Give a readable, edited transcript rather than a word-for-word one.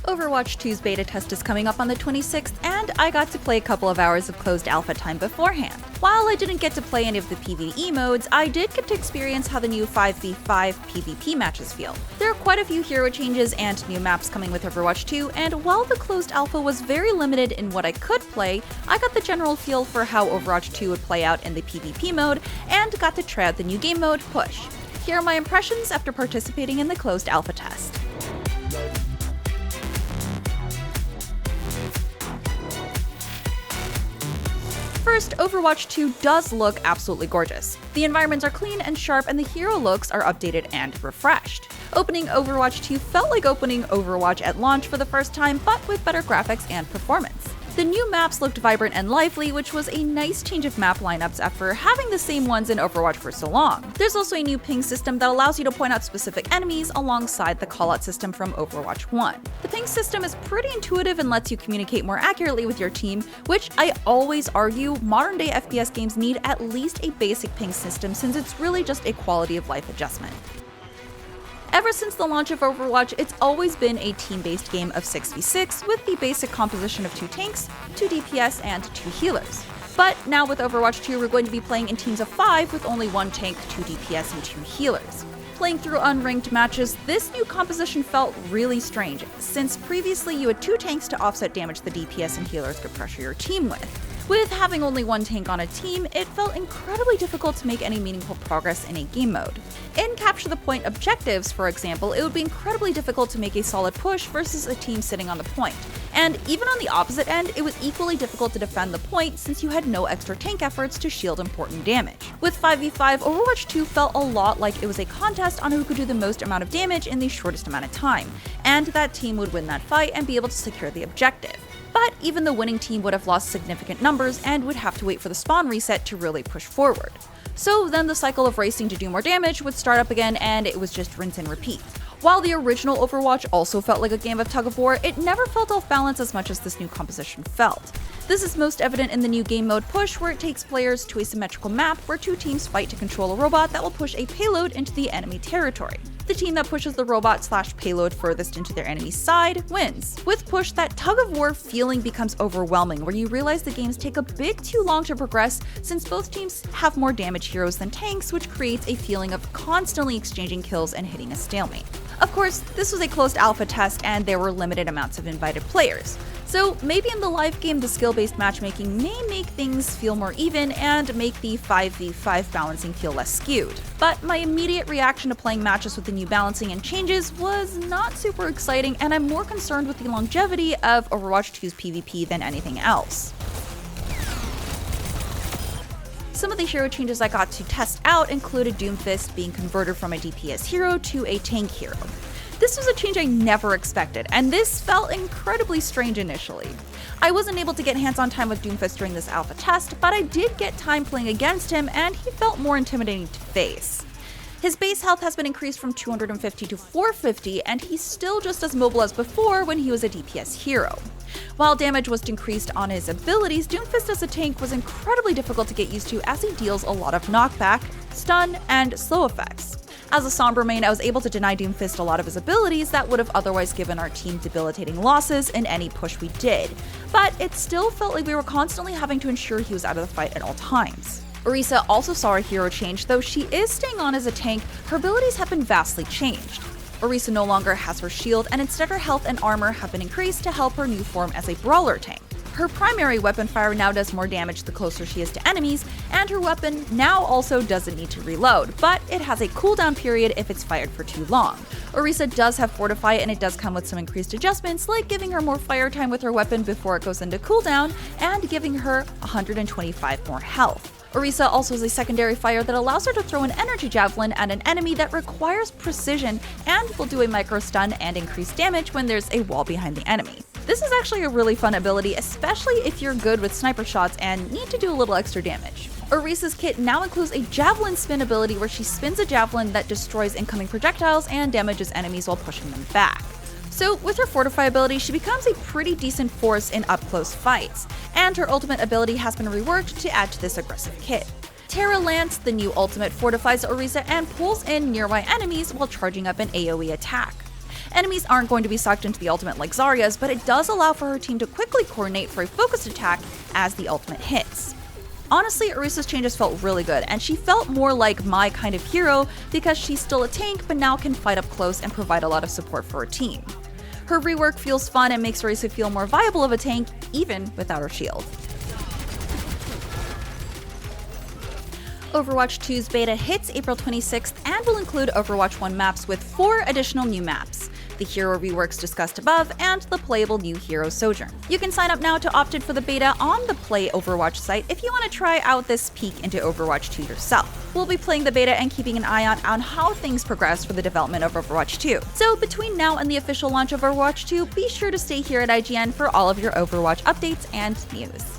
Overwatch 2's beta test is coming up on the 26th, and I got to play a couple of hours of closed alpha time beforehand. While I didn't get to play any of the PvE modes, I did get to experience how the new 5v5 PvP matches feel. There are quite a few hero changes and new maps coming with Overwatch 2, and while the closed alpha was very limited in what I could play, I got the general feel for how Overwatch 2 would play out in the PvP mode, and got to try out the new game mode, Push. Here are my impressions after participating in the closed alpha test. First, Overwatch 2 does look absolutely gorgeous. The environments are clean and sharp, and the hero looks are updated and refreshed. Opening Overwatch 2 felt like opening Overwatch at launch for the first time, but with better graphics and performance. The new maps looked vibrant and lively, which was a nice change of map lineups after having the same ones in Overwatch for so long. There's also a new ping system that allows you to point out specific enemies alongside the callout system from Overwatch 1. The ping system is pretty intuitive and lets you communicate more accurately with your team, which I always argue modern-day FPS games need at least a basic ping system since it's really just a quality of life adjustment. Ever since the launch of Overwatch, it's always been a team-based game of 6v6 with the basic composition of 2 tanks, 2 DPS, and 2 healers. But now with Overwatch 2, we're going to be playing in teams of 5 with only 1 tank, 2 DPS, and 2 healers. Playing through unranked matches, this new composition felt really strange, since previously you had 2 tanks to offset damage the DPS and healers could pressure your team with. With having only 1 tank on a team, it felt incredibly difficult to make any meaningful progress in a game mode. In Capture the Point objectives, for example, it would be incredibly difficult to make a solid push versus a team sitting on the point. And even on the opposite end, it was equally difficult to defend the point since you had no extra tank efforts to shield important damage. With 5v5, Overwatch 2 felt a lot like it was a contest on who could do the most amount of damage in the shortest amount of time, and that team would win that fight and be able to secure the objective. But even the winning team would have lost significant numbers and would have to wait for the spawn reset to really push forward. So then the cycle of racing to do more damage would start up again, and it was just rinse and repeat. While the original Overwatch also felt like a game of tug-of-war, it never felt off-balance as much as this new composition felt. This is most evident in the new game mode Push, where it takes players to a symmetrical map where 2 teams fight to control a robot that will push a payload into the enemy territory. The team that pushes the robot/payload furthest into their enemy's side wins. With Push, that tug-of-war feeling becomes overwhelming, where you realize the games take a bit too long to progress since both teams have more damage heroes than tanks, which creates a feeling of constantly exchanging kills and hitting a stalemate. Of course, this was a closed alpha test and there were limited amounts of invited players. So maybe in the live game the skill-based matchmaking may make things feel more even and make the 5v5 balancing feel less skewed. But my immediate reaction to playing matches with the new balancing and changes was not super exciting, and I'm more concerned with the longevity of Overwatch 2's PvP than anything else. Some of the hero changes I got to test out included Doomfist being converted from a DPS hero to a tank hero. This was a change I never expected, and this felt incredibly strange initially. I wasn't able to get hands-on time with Doomfist during this alpha test, but I did get time playing against him, and he felt more intimidating to face. His base health has been increased from 250 to 450, and he's still just as mobile as before when he was a DPS hero. While damage was increased on his abilities, Doomfist as a tank was incredibly difficult to get used to as he deals a lot of knockback, stun, and slow effects. As a Sombra main, I was able to deny Doomfist a lot of his abilities that would have otherwise given our team debilitating losses in any push we did, but it still felt like we were constantly having to ensure he was out of the fight at all times. Orisa also saw a hero change. Though she is staying on as a tank, her abilities have been vastly changed. Orisa no longer has her shield, and instead her health and armor have been increased to help her new form as a brawler tank. Her primary weapon fire now does more damage the closer she is to enemies, and her weapon now also doesn't need to reload, but it has a cooldown period if it's fired for too long. Orisa does have Fortify, and it does come with some increased adjustments, like giving her more fire time with her weapon before it goes into cooldown, and giving her 125 more health. Orisa also has a secondary fire that allows her to throw an energy javelin at an enemy that requires precision and will do a micro stun and increase damage when there's a wall behind the enemy. This is actually a really fun ability, especially if you're good with sniper shots and need to do a little extra damage. Orisa's kit now includes a javelin spin ability where she spins a javelin that destroys incoming projectiles and damages enemies while pushing them back. So with her Fortify ability, she becomes a pretty decent force in up-close fights, and her ultimate ability has been reworked to add to this aggressive kit. Terra Lance, the new ultimate, fortifies Orisa and pulls in nearby enemies while charging up an AoE attack. Enemies aren't going to be sucked into the ultimate like Zarya's, but it does allow for her team to quickly coordinate for a focused attack as the ultimate hits. Honestly, Orisa's changes felt really good, and she felt more like my kind of hero because she's still a tank but now can fight up close and provide a lot of support for her team. Her rework feels fun and makes Orisa feel more viable of a tank, even without her shield. Overwatch 2's beta hits April 26th and will include Overwatch 1 maps with 4 additional new maps, the hero reworks discussed above, and the playable new hero Sojourn. You can sign up now to opt in for the beta on the Play Overwatch site if you want to try out this peek into Overwatch 2 yourself. We'll be playing the beta and keeping an eye out on how things progress for the development of Overwatch 2. So between now and the official launch of Overwatch 2, be sure to stay here at IGN for all of your Overwatch updates and news.